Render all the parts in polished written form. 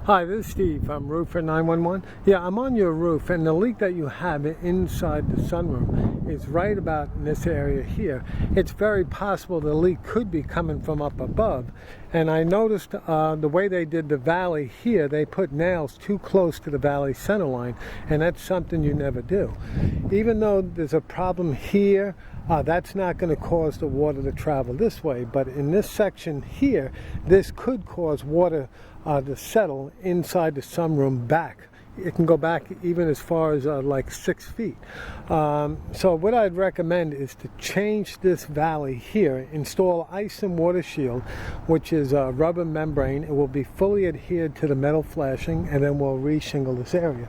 Hi, this is Steve from Roofer 911. Yeah, I'm on your roof, and the leak that you have inside the sunroom is right about in this area here. It's very possible the leak could be coming from up above, and I noticed the way they did the valley here, they put nails too close to the valley center line, and that's something you never do. Even though there's a problem here, that's not going to cause the water to travel this way, but in this section here, this could cause water to settle inside the sunroom back. It can go back even as far as like 6 feet. So what I'd recommend is to change this valley here, install ice and water shield, which is a rubber membrane. It will be fully adhered to the metal flashing, and then we'll re-shingle this area.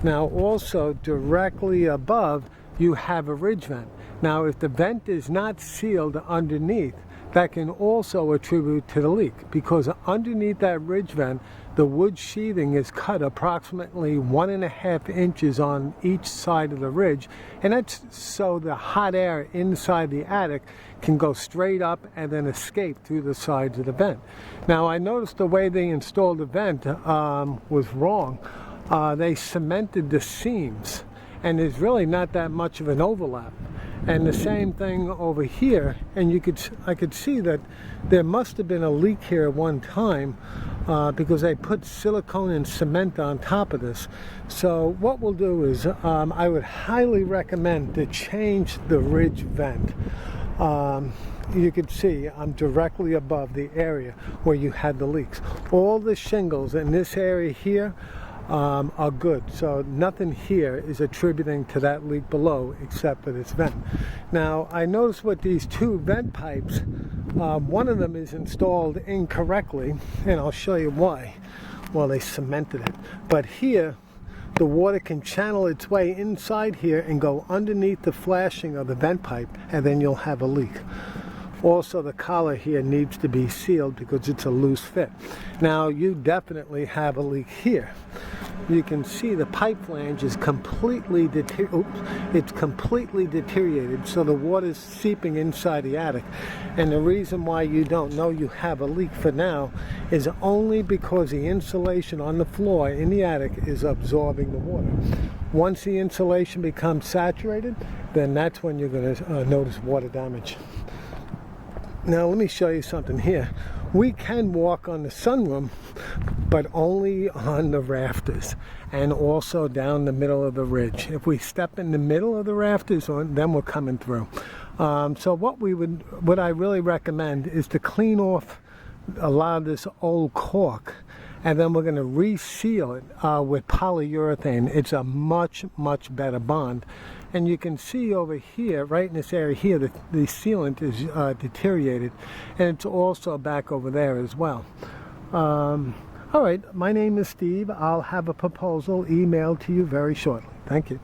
Now also directly above you have a ridge vent. Now if the vent is not sealed underneath, that can also attribute to the leak, because underneath that ridge vent the wood sheathing is cut approximately 1.5 inches on each side of the ridge, and that's so the hot air inside the attic can go straight up and then escape through the sides of the vent. Now I noticed the way they installed the vent was wrong. They cemented the seams, and there's really not that much of an overlap. And the same thing over here, and I could see that there must have been a leak here at one time because they put silicone and cement on top of this. So what we'll do is I would highly recommend to change the ridge vent. You can see I'm directly above the area where you had the leaks. All the shingles in this area here are good, so nothing here is attributing to that leak below except for this vent. Now I noticed with these two vent pipes, one of them is installed incorrectly, and I'll show you why. Well, they cemented it, but here the water can channel its way inside here and go underneath the flashing of the vent pipe, and then you'll have a leak. Also, the collar here needs to be sealed because it's a loose fit. Now, you definitely have a leak here. You can see the pipe flange is completely deteriorated, so the water's seeping inside the attic. And the reason why you don't know you have a leak for now is only because the insulation on the floor in the attic is absorbing the water. Once the insulation becomes saturated, then that's when you're going to notice water damage. Now let me show you something here. We can walk on the sunroom, but only on the rafters and also down the middle of the ridge. If we step in the middle of the rafters, then we're coming through. So what I really recommend is to clean off a lot of this old caulk, and then we're going to reseal it with polyurethane. It's a much better bond. And you can see over here, right in this area here, the sealant is deteriorated, and it's also back over there as well. All right, my name is Steve. I'll have a proposal emailed to you very shortly. Thank you.